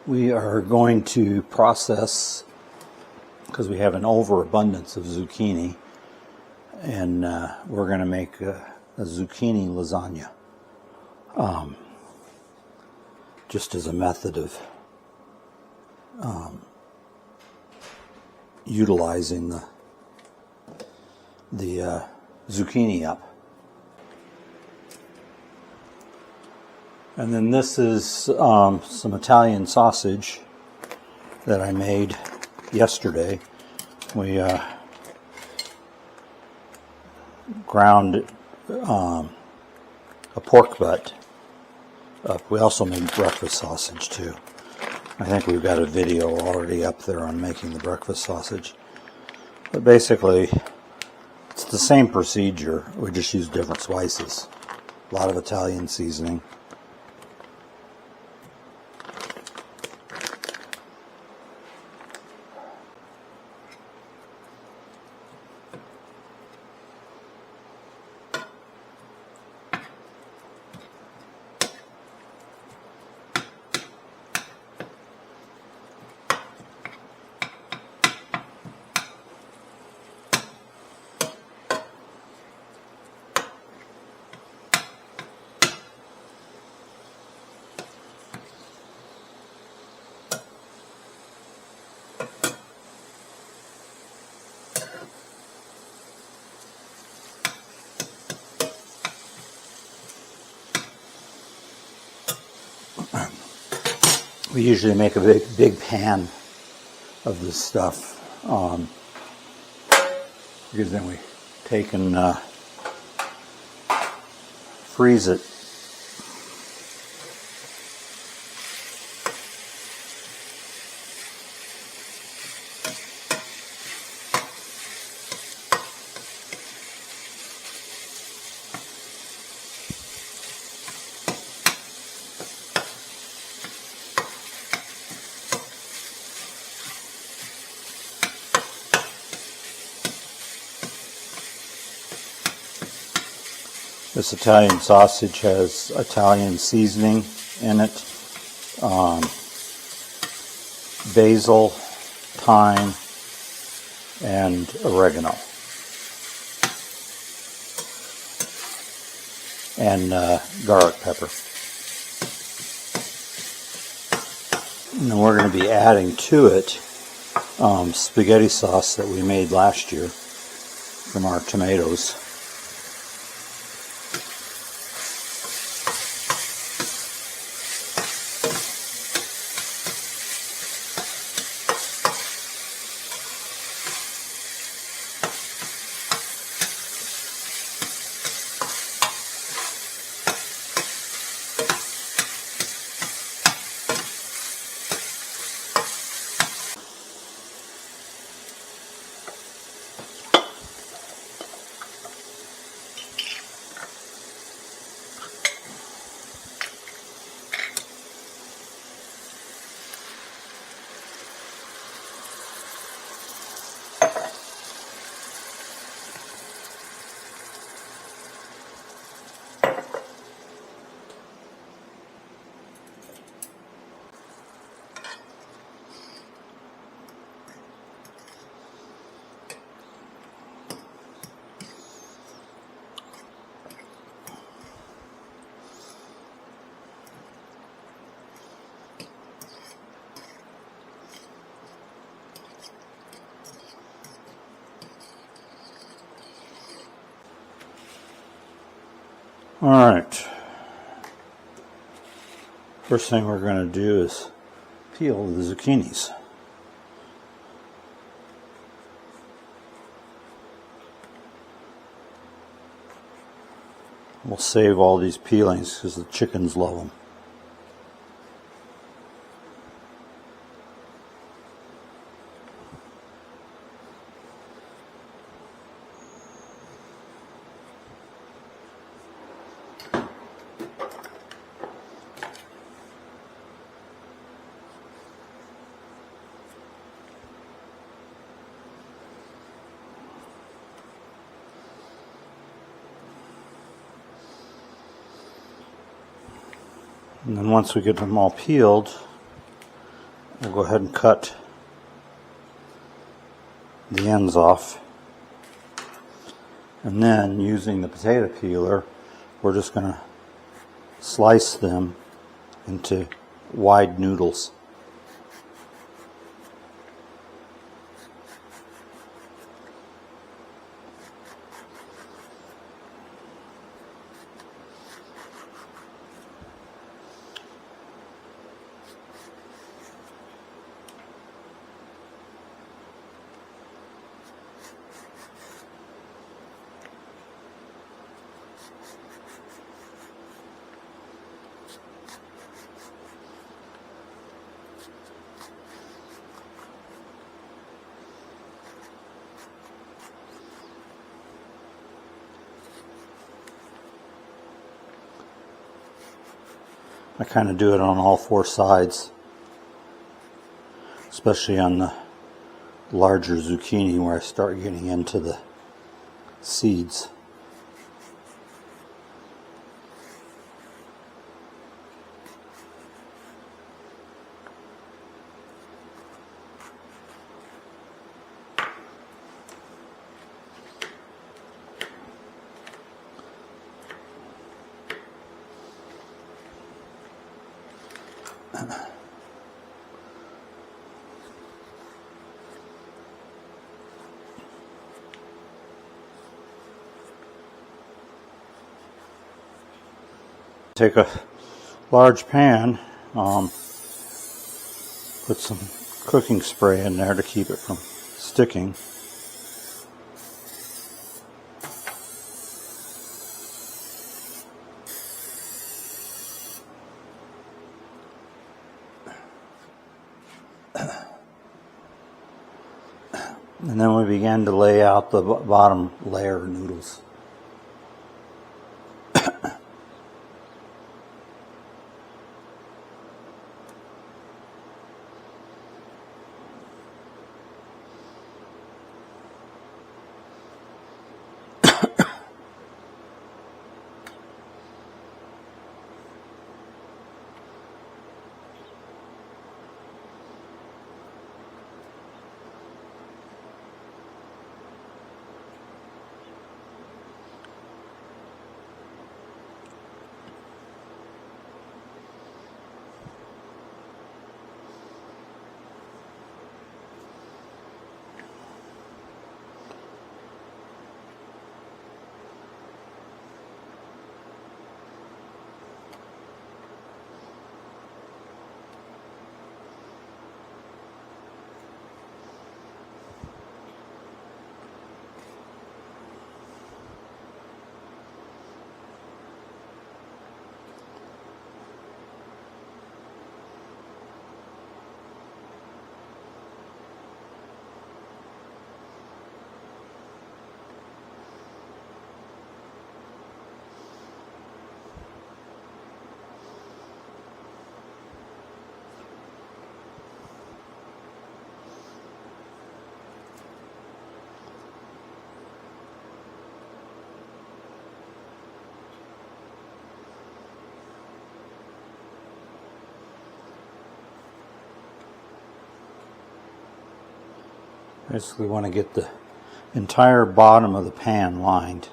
We are going to process, because we have an overabundance of zucchini, and we're going to make a zucchini lasagna, just as a method of utilizing the zucchini up. And then this is some Italian sausage that I made yesterday. We ground a pork butt up. We also made breakfast sausage too. I think we've got a video already up there on making the breakfast sausage. But basically, it's the same procedure. We just use different spices. A lot of Italian seasoning. We usually make a big pan of this stuff, because then we take and freeze it. This Italian sausage has Italian seasoning in it, basil, thyme, and oregano, and garlic pepper. And then we're going to be adding to it spaghetti sauce that we made last year from our tomatoes. Alright, first thing we're going to do is peel the zucchinis. We'll save all these peelings because the chickens love them. And then once we get them all peeled, we'll go ahead and cut the ends off. And then, using the potato peeler, we're just going to slice them into wide noodles. I kind of do it on all four sides, especially on the larger zucchini where I start getting into the seeds. Take a large pan, put some cooking spray in there to keep it from sticking. And then we began to lay out the bottom layer of noodles. Basically, want to get the entire bottom of the pan lined.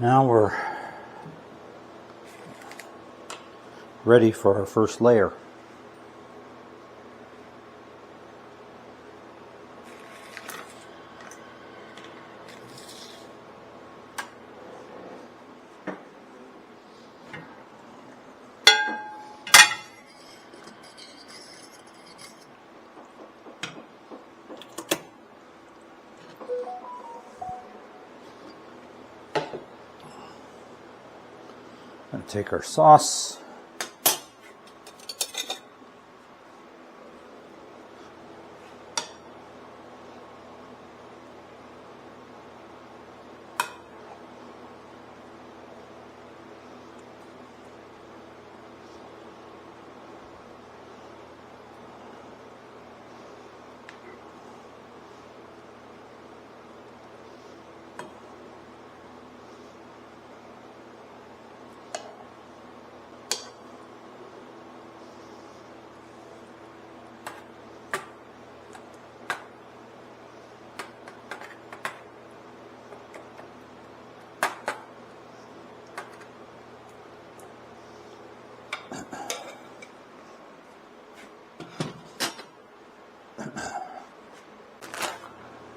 Now we're ready for our first layer. Going to take our sauce.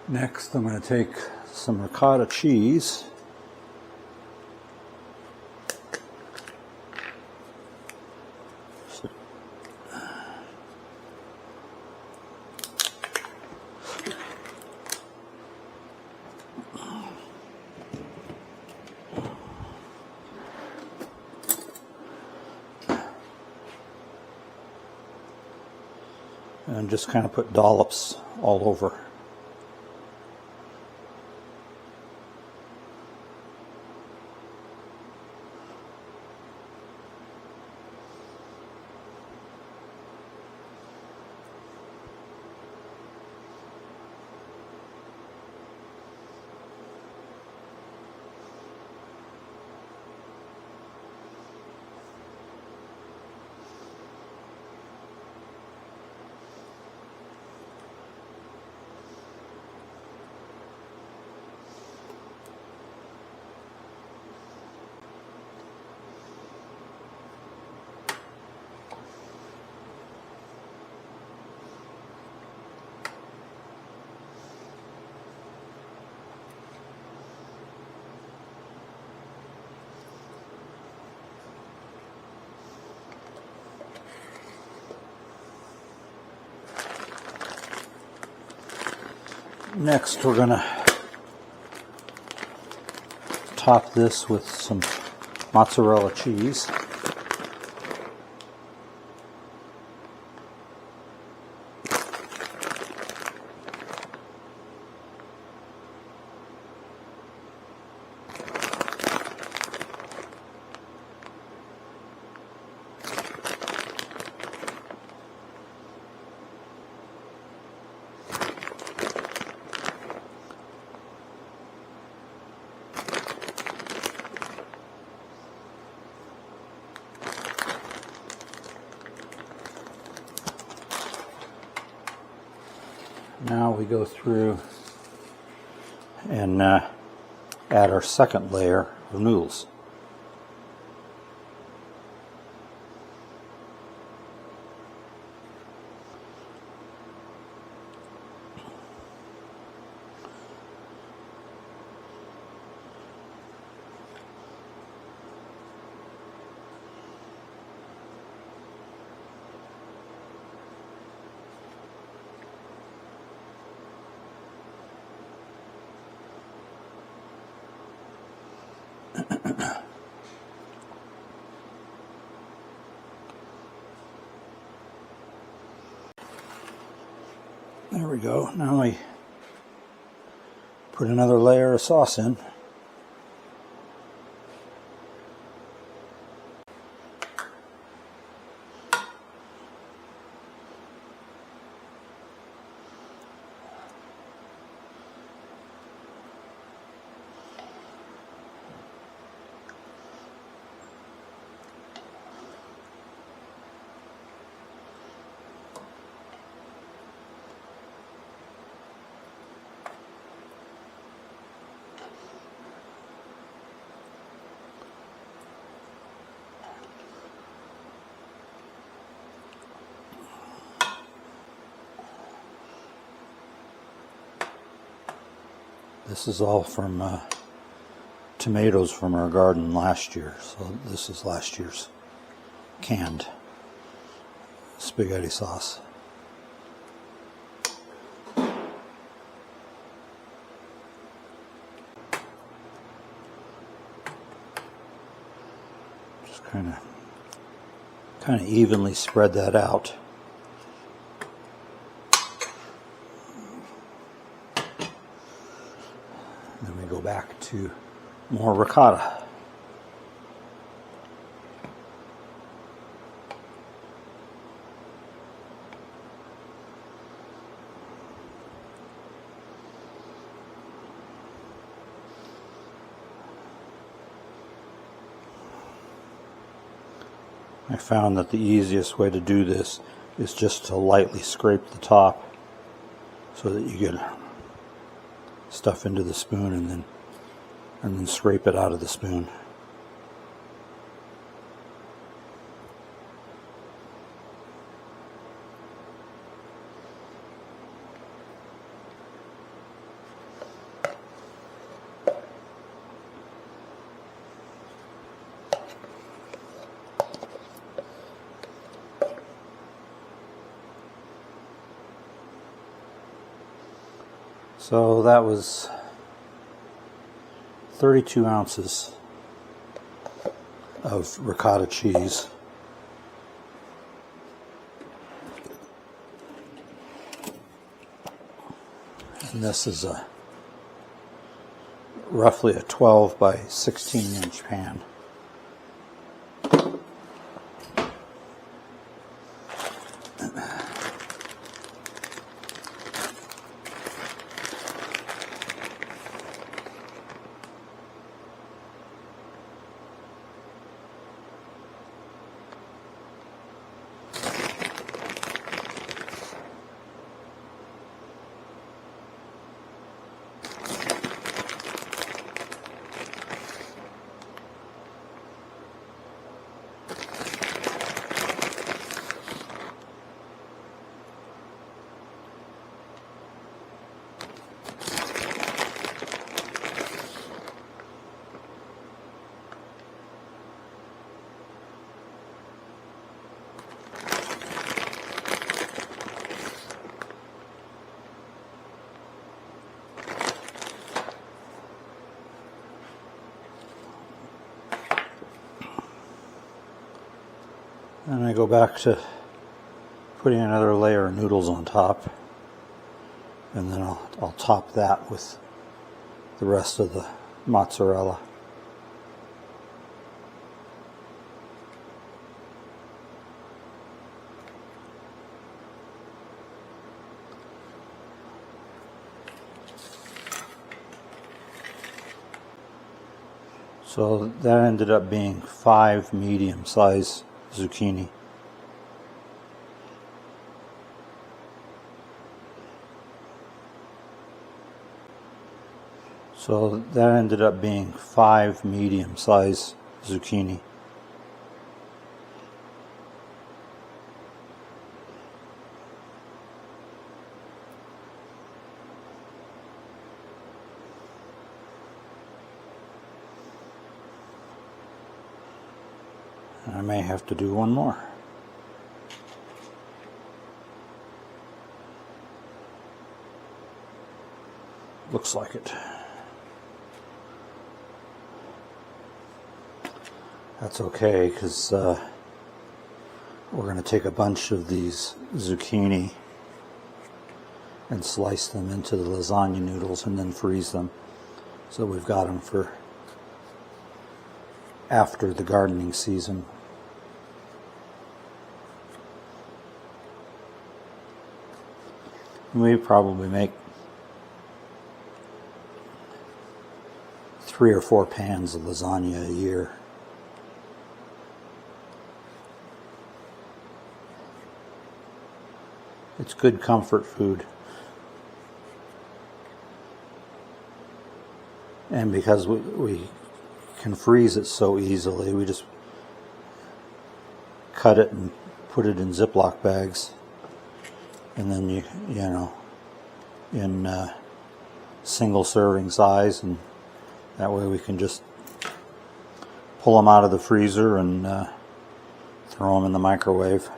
Next, I'm going to take some ricotta cheese. And just kind of put dollops all over. Next, we're going to top this with some mozzarella cheese. Now we go through and add our second layer of noodles. There we go. Now we put another layer of sauce in. This is all from tomatoes from our garden last year, so this is last year's canned spaghetti sauce. Just kind of evenly spread that out. Then we go back to more ricotta. I found that the easiest way to do this is just to lightly scrape the top so that you get stuff into the spoon and then scrape it out of the spoon. So that was 32 ounces of ricotta cheese. And this is roughly a 12 by 16 inch pan. And I go back to putting another layer of noodles on top, and then I'll top that with the rest of the mozzarella. So that ended up being 5 medium-sized zucchini. So that ended up being 5 medium-sized zucchini. I may have to do one more. Looks like it. That's okay, because we're going to take a bunch of these zucchini and slice them into the lasagna noodles and then freeze them. So we've got them for after the gardening season. We probably make 3 or 4 pans of lasagna a year. It's good comfort food. And because we can freeze it so easily, we just cut it and put it in Ziploc bags. And then you know, in single serving size, and that way we can just pull them out of the freezer and throw them in the microwave.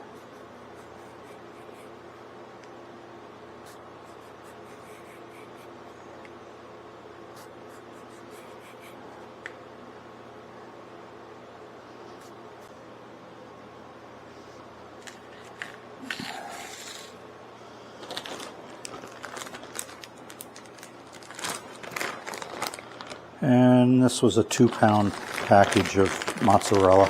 And this was a 2-pound package of mozzarella.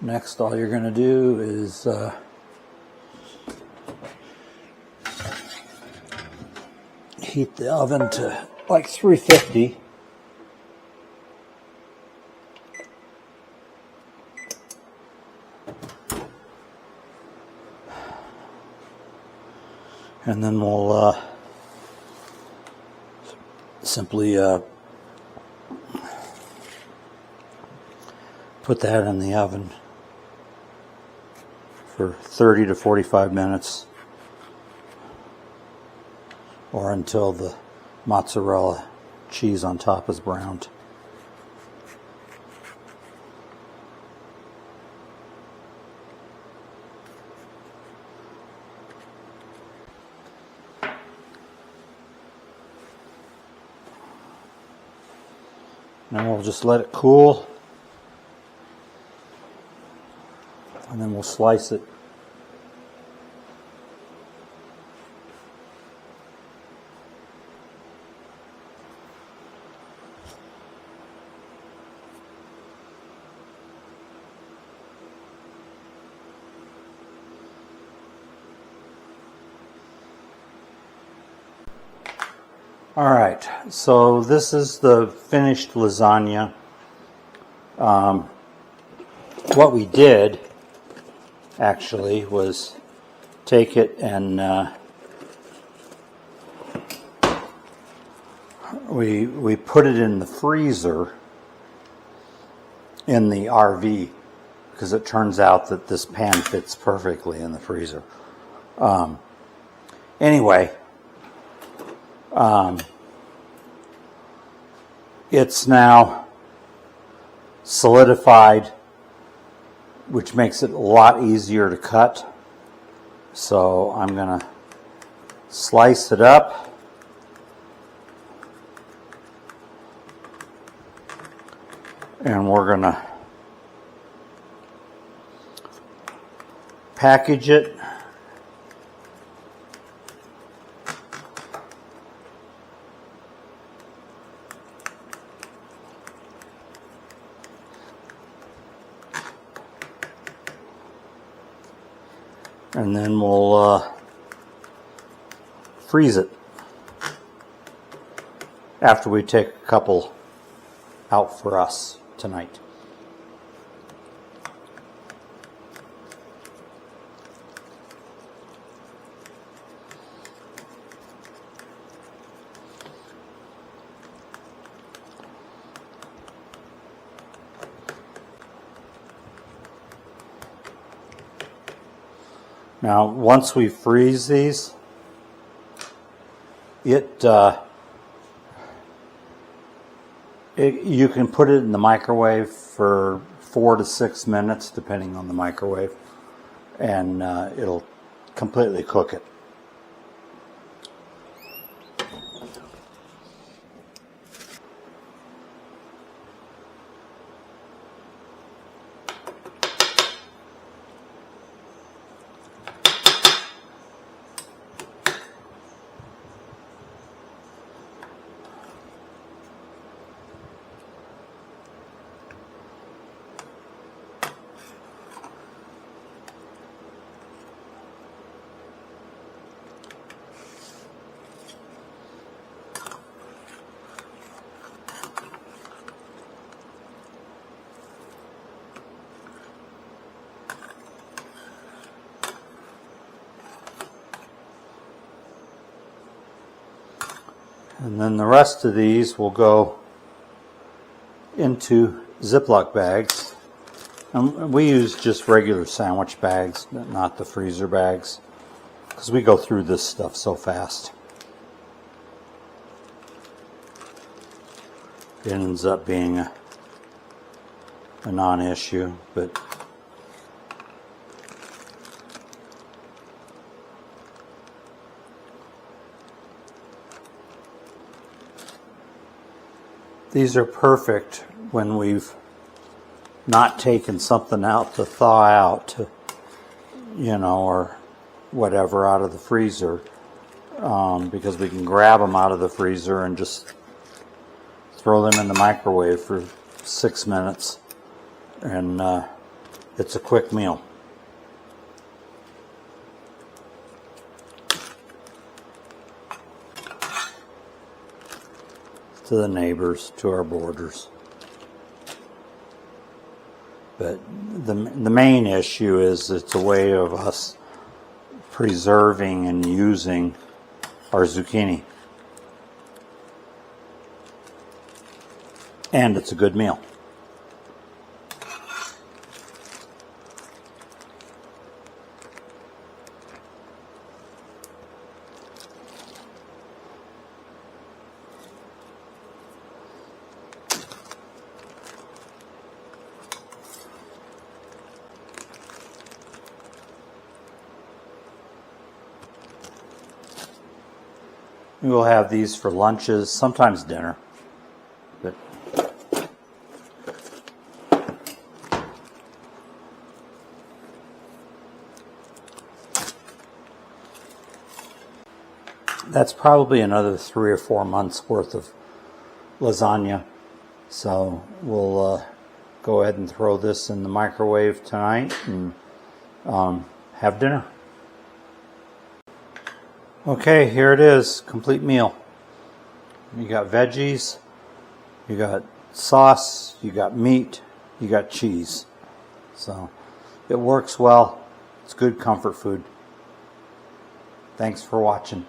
Next, all you're going to do is heat the oven to like 350. And then we'll simply put that in the oven for 30 to 45 minutes, or until the mozzarella cheese on top is browned. Then we'll just let it cool, and then we'll slice it. All right, so this is the finished lasagna. What we did actually was take it and we put it in the freezer in the RV, because it turns out that this pan fits perfectly in the freezer. Anyway, it's now solidified, which makes it a lot easier to cut. So I'm going to slice it up. And we're going to package it. And then we'll freeze it after we take a couple out for us tonight. Now, once we freeze these, you can put it in the microwave for 4 to 6 minutes, depending on the microwave, and it'll completely cook it. And then the rest of these will go into Ziploc bags. And we use just regular sandwich bags, not the freezer bags, because we go through this stuff so fast. It ends up being a non-issue, but these are perfect when we've not taken something out to thaw out, or whatever out of the freezer, because we can grab them out of the freezer and just throw them in the microwave for 6 minutes, and it's a quick meal. to the neighbors, to our borders. But the main issue is it's a way of us preserving and using our zucchini. And it's a good meal. We will have these for lunches, sometimes dinner. But that's probably another 3 or 4 months worth of lasagna. So we'll go ahead and throw this in the microwave tonight and have dinner. Okay, here it is, complete meal. You got veggies, you got sauce, you got meat, you got cheese. So it works well. It's good comfort food. Thanks for watching.